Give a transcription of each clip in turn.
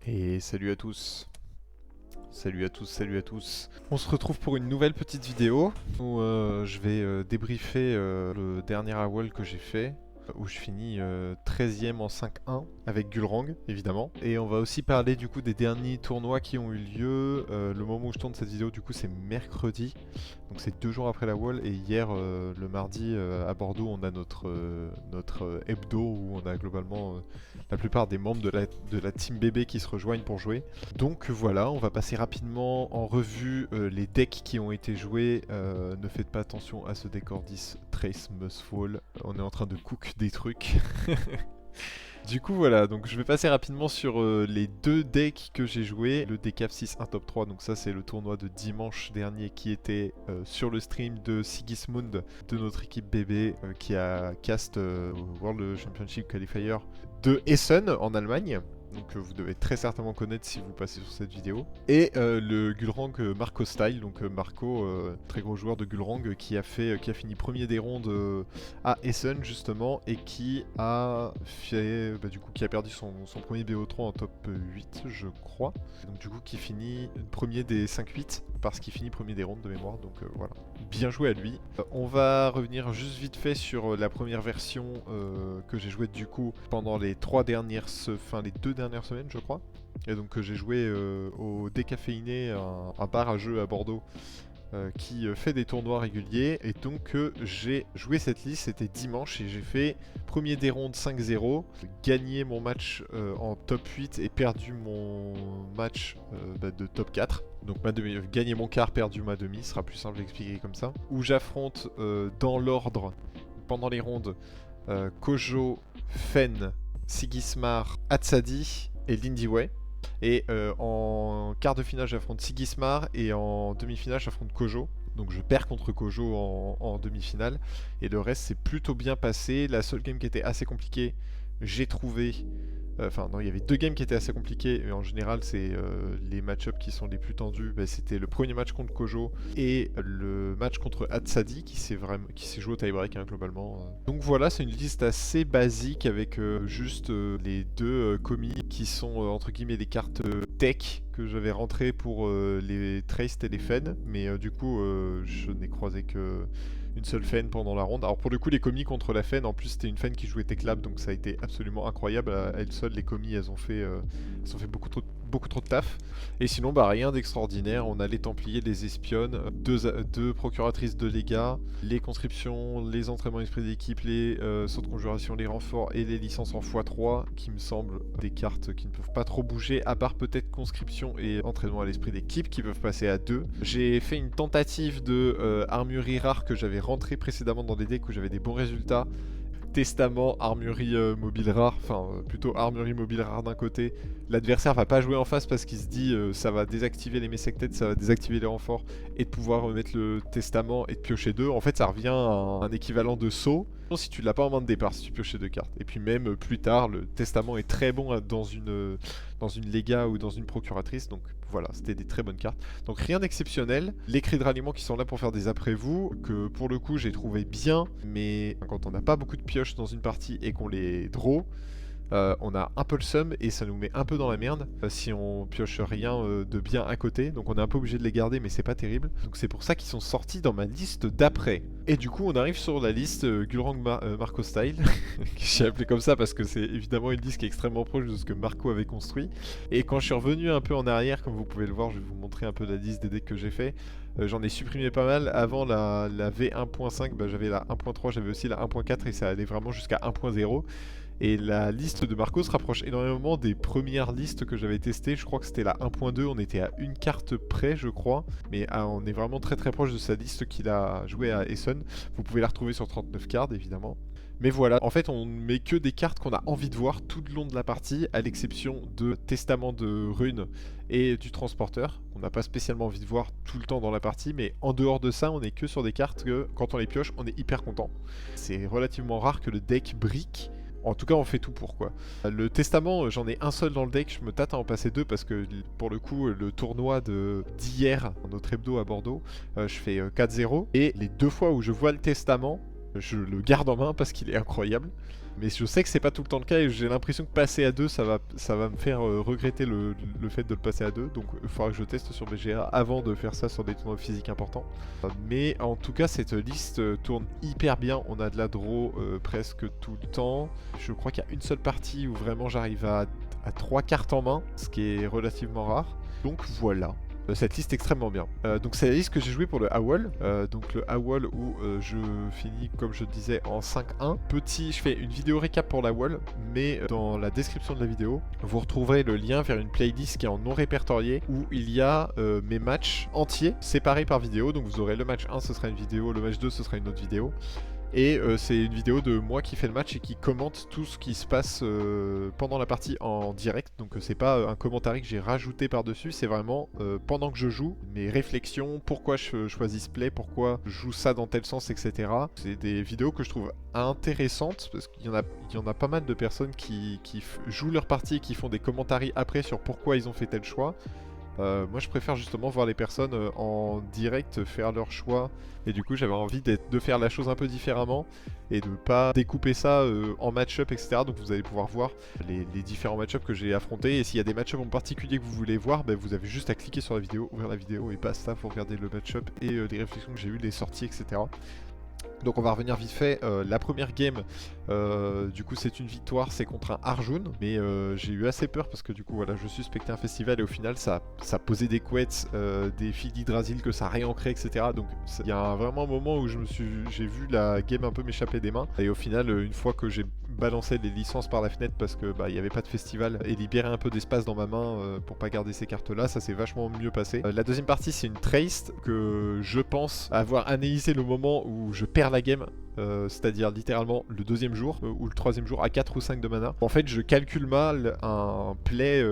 Et salut à tous. Salut à tous, salut à tous. On se retrouve pour une nouvelle petite vidéo où je vais débriefer le dernier AWOL que j'ai fait, où je finis 13ème en 5-1 avec Gulrang évidemment. Et on va aussi parler du coup des derniers tournois qui ont eu lieu. Le moment où je tourne cette vidéo du coup c'est mercredi, donc c'est 2 jours après l'AWOL. Et hier le mardi à Bordeaux on a notre hebdo où on a globalement la plupart des membres de la team bébé qui se rejoignent pour jouer. Donc voilà, on va passer rapidement en revue les decks qui ont été joués. Ne faites pas attention à ce deck Ordis, Trace Must Fall. On est en train de cook des trucs. Du coup voilà, donc je vais passer rapidement sur les 2 decks que j'ai joués. Le DCAF 6 1 top 3, donc ça c'est le tournoi de dimanche dernier qui était sur le stream de Sigismund de notre équipe bébé qui a cast World Championship Qualifier de Essen en Allemagne. Donc vous devez très certainement connaître si vous passez sur cette vidéo. Et le Gulrang Marco Style, donc Marco, très gros joueur de Gulrang, qui a fini premier des rondes à Essen justement, et qui a fait, du coup, qui a perdu son premier BO3 en top 8 je crois. Donc du coup qui finit premier des 5-8 parce qu'il finit premier des rondes de mémoire, donc voilà. Bien joué à lui. On va revenir juste vite fait sur la première version que j'ai jouée du coup pendant les 2 dernières semaines je crois. Et donc j'ai joué au Décaféiné, un bar à jeux à Bordeaux qui fait des tournois réguliers. Et donc j'ai joué cette liste, c'était dimanche, et j'ai fait premier des rondes 5-0, gagné mon match en top 8 et perdu mon match de top 4. Donc gagné mon quart, perdu ma demi, ce sera plus simple d'expliquer comme ça. Où j'affronte dans l'ordre, pendant les rondes, Kojo, Fen, Sigismar, Hatsadi et Lindiway. Et en quart de finale j'affronte Sigismar, et en demi-finale j'affronte Kojo. Donc je perds contre Kojo en demi-finale. Et le reste c'est plutôt bien passé. La seule game qui était assez compliquée, j'ai trouvé... Enfin non, il y avait 2 games qui étaient assez compliquées, mais en général c'est les match-ups qui sont les plus tendus. C'était le premier match contre Kojo et le match contre Hatsadi qui s'est joué au tie-break globalement. Donc voilà, c'est une liste assez basique avec juste les 2 commis qui sont entre guillemets des cartes tech que j'avais rentrées pour les Trace et les Fen, mais du coup je n'ai croisé que une seule Fen pendant la ronde. Alors pour le coup les commis contre la Fen, en plus c'était une Fen qui jouait Tech-Lab, donc ça a été absolument incroyable. À elles seules les commis elles ont fait beaucoup trop de taf. Et sinon rien d'extraordinaire. On a les Templiers, les Espionnes, 2 procuratrices de Légat, les conscriptions, les entraînements esprit d'équipe, les sauts de conjuration, les renforts et les licences en x3 qui me semblent des cartes qui ne peuvent pas trop bouger, à part peut-être conscription et entraînement à l'esprit d'équipe qui peuvent passer à 2. J'ai fait une tentative de armurerie rare que j'avais rentré précédemment dans des decks où j'avais des bons résultats. Testament, armurerie mobile rare, enfin plutôt armurerie mobile rare d'un côté. L'adversaire va pas jouer en face parce qu'il se dit ça va désactiver les Messecteds, ça va désactiver les renforts, et de pouvoir mettre le testament et de piocher 2. En fait ça revient à un équivalent de saut si tu l'as pas en main de départ, si tu pioches 2 cartes. Et puis même plus tard, le testament est très bon dans une Légat ou dans une procuratrice, donc voilà, c'était des très bonnes cartes. Donc rien d'exceptionnel. Les cris de ralliement qui sont là pour faire des après-vous, que pour le coup j'ai trouvé bien, mais quand on n'a pas beaucoup de pioches dans une partie et qu'on les draw, on a un peu le seum et ça nous met un peu dans la merde si on pioche rien de bien à côté. Donc on est un peu obligé de les garder, mais c'est pas terrible. Donc c'est pour ça qu'ils sont sortis dans ma liste d'après. Et du coup on arrive sur la liste Gulrang Marco Style, que j'ai appelé comme ça parce que c'est évidemment une liste qui est extrêmement proche de ce que Marco avait construit. Et quand je suis revenu un peu en arrière, comme vous pouvez le voir, je vais vous montrer un peu la liste des decks que j'ai fait. J'en ai supprimé pas mal. Avant la V1.5, j'avais la 1.3, j'avais aussi la 1.4 et ça allait vraiment jusqu'à 1.0. Et la liste de Marco se rapproche énormément des premières listes que j'avais testées. Je crois que c'était la 1.2, on était à une carte près je crois. Mais on est vraiment très très proche de sa liste qu'il a joué à Essen. Vous pouvez la retrouver sur 39 cartes évidemment. Mais voilà, en fait on met que des cartes qu'on a envie de voir tout le long de la partie, à l'exception de Testament de Rune et du Transporteur. On n'a pas spécialement envie de voir tout le temps dans la partie, mais en dehors de ça on est que sur des cartes que quand on les pioche on est hyper content. C'est relativement rare que le deck brique. En tout cas, on fait tout pour quoi. Le testament, j'en ai un seul dans le deck, je me tâte à en passer 2 parce que pour le coup, le tournoi d'hier, notre hebdo à Bordeaux, je fais 4-0. Et les 2 fois où je vois le testament, je le garde en main parce qu'il est incroyable. Mais je sais que c'est pas tout le temps le cas et j'ai l'impression que passer à 2 ça va me faire regretter le fait de le passer à 2. Donc il faudra que je teste sur BGA avant de faire ça sur des tournois physiques importants. Mais en tout cas cette liste tourne hyper bien, on a de la draw presque tout le temps. Je crois qu'il y a une seule partie où vraiment j'arrive à 3 cartes en main, ce qui est relativement rare. Donc voilà. Cette liste extrêmement bien. Donc c'est la liste que j'ai jouée pour le AWOL. Donc le AWOL où je finis comme je disais en 5-1. Je fais une vidéo récap pour l'AWOL, mais dans la description de la vidéo, vous retrouverez le lien vers une playlist qui est en non répertorié où il y a mes matchs entiers séparés par vidéo. Donc vous aurez le match 1, ce sera une vidéo, le match 2, ce sera une autre vidéo. Et c'est une vidéo de moi qui fait le match et qui commente tout ce qui se passe pendant la partie en direct. Donc c'est pas un commentaire que j'ai rajouté par-dessus, c'est vraiment pendant que je joue, mes réflexions, pourquoi je choisis ce play, pourquoi je joue ça dans tel sens, etc. C'est des vidéos que je trouve intéressantes parce qu'il y en a pas mal de personnes qui jouent leur partie et qui font des commentaires après sur pourquoi ils ont fait tel choix. Moi je préfère justement voir les personnes en direct faire leur choix et du coup j'avais envie de faire la chose un peu différemment et de pas découper ça en match-up, etc. Donc vous allez pouvoir voir les différents match-up que j'ai affrontés et s'il y a des match-up en particulier que vous voulez voir, ben, vous avez juste à cliquer sur la vidéo, ouvrir la vidéo et basta, faut regarder le match-up et les réflexions que j'ai eues, les sorties, etc. Donc on va revenir vite fait, la première game, du coup c'est une victoire, c'est contre un Arjun, mais j'ai eu assez peur parce que du coup voilà, je suspectais un festival et au final ça posait des couettes, des filles d'Hydrasil que ça réancrait, etc. Donc il y a vraiment un moment où j'ai vu la game un peu m'échapper des mains et au final une fois que j'ai balancé les licences par la fenêtre parce que il n'y avait pas de festival et libérer un peu d'espace dans ma main pour pas garder ces cartes là, ça s'est vachement mieux passé. La deuxième partie c'est une Traced que je pense avoir analysé le moment où je perds la game, c'est-à-dire littéralement le deuxième jour ou le troisième jour à 4 ou 5 de mana. En fait je calcule mal un play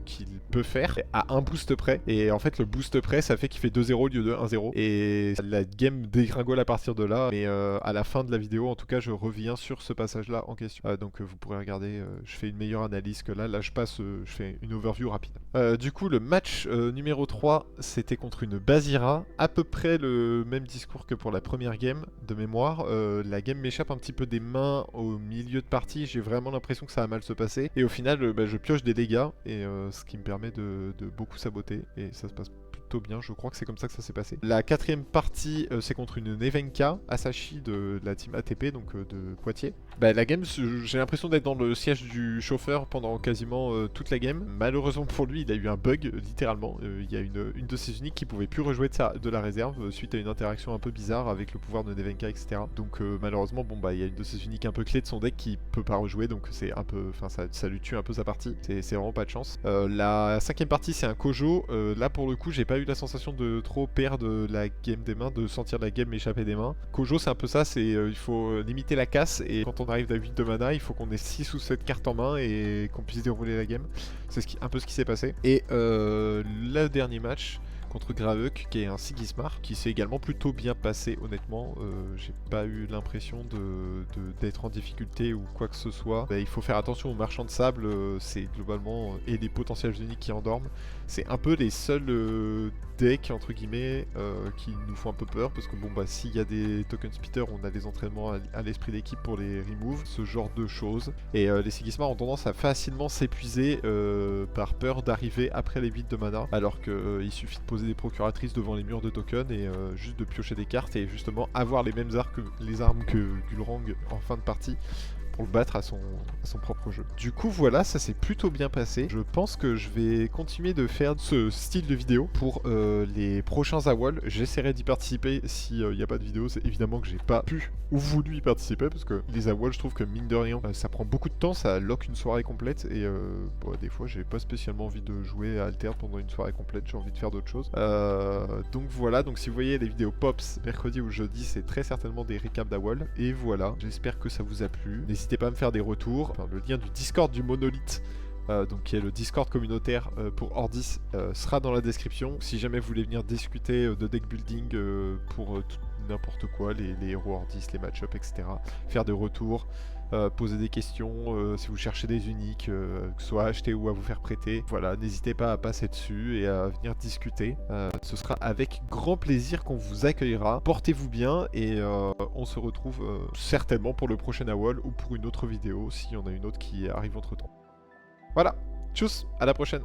qu'il peut faire à un boost près et en fait le boost près ça fait qu'il fait 2-0 au lieu de 1-0 et la game dégringole à partir de là, mais à la fin de la vidéo en tout cas je reviens sur ce passage là en question. Donc vous pourrez regarder, je fais une meilleure analyse que là je passe, je fais une overview rapide. Du coup le match numéro 3 c'était contre une Basira, à peu près le même discours que pour la première game de mémoire. La game m'échappe un petit peu des mains au milieu de partie, j'ai vraiment l'impression que ça va mal se passer et au final je pioche des dégâts et ce qui me permet de beaucoup saboter et ça se passe plutôt bien, je crois que c'est comme ça que ça s'est passé. La quatrième partie c'est contre une Nevenka Asashi de la team ATP, donc de Poitiers. La game, j'ai l'impression d'être dans le siège du chauffeur pendant quasiment toute la game. Malheureusement pour lui, il a eu un bug, littéralement. Il y a une de ses uniques qui pouvait plus rejouer de la réserve suite à une interaction un peu bizarre avec le pouvoir de Nevenka, etc. Donc malheureusement, il y a une de ses uniques un peu clés de son deck qui peut pas rejouer, donc c'est un peu, ça lui tue un peu sa partie. C'est vraiment pas de chance. La cinquième partie, c'est un Kojo. Là pour le coup, j'ai pas eu la sensation de trop perdre la game des mains, de sentir la game m'échapper des mains. Kojo, c'est un peu ça, il faut limiter la casse et quand on arrive à 8 de mana, il faut qu'on ait 6 ou 7 cartes en main et qu'on puisse dérouler la game. C'est un peu ce qui s'est passé. Et le dernier match contre Gravek, qui est un Sigismar, qui s'est également plutôt bien passé, honnêtement. J'ai pas eu l'impression d'être en difficulté ou quoi que ce soit. Il faut faire attention aux marchands de sable, c'est globalement, et les potentiels uniques qui endorment. C'est un peu les seuls decks, entre guillemets, qui nous font un peu peur, parce que s'il y a des token spitters, on a des entraînements à l'esprit d'équipe pour les remove, ce genre de choses. Et les Sigismar ont tendance à facilement s'épuiser par peur d'arriver après les 8 de mana, alors qu'il suffit de poser des procuratrices devant les murs de tokens et juste de piocher des cartes et justement avoir les mêmes armes que Gulrang en fin de partie pour le battre à son propre jeu. Du coup voilà, ça s'est plutôt bien passé. Je pense que je vais continuer de faire ce style de vidéo pour les prochains AWOL. J'essaierai d'y participer s'il n'y a pas de vidéo. C'est évidemment que j'ai pas pu ou voulu y participer parce que les AWOL, je trouve que mine de rien, ça prend beaucoup de temps, ça lock une soirée complète et des fois j'ai pas spécialement envie de jouer à Alter pendant une soirée complète, j'ai envie de faire d'autres choses. Donc voilà, donc si vous voyez les vidéos Pops mercredi ou jeudi, c'est très certainement des récaps d'AWOL. Et voilà, j'espère que ça vous a plu. N'hésitez pas à me faire des retours. Le lien du Discord du Monolith, donc qui est le Discord communautaire pour Ordis, sera dans la description. Si jamais vous voulez venir discuter de deck building pour n'importe quoi, les héros Ordis, les match-up, etc. Faire des retours. poser des questions, si vous cherchez des uniques, que ce soit à acheter ou à vous faire prêter. Voilà, n'hésitez pas à passer dessus et à venir discuter. Ce sera avec grand plaisir qu'on vous accueillera. Portez-vous bien et on se retrouve certainement pour le prochain AWOL ou pour une autre vidéo, s'il y en a une autre qui arrive entre temps. Voilà, tchuss, à la prochaine.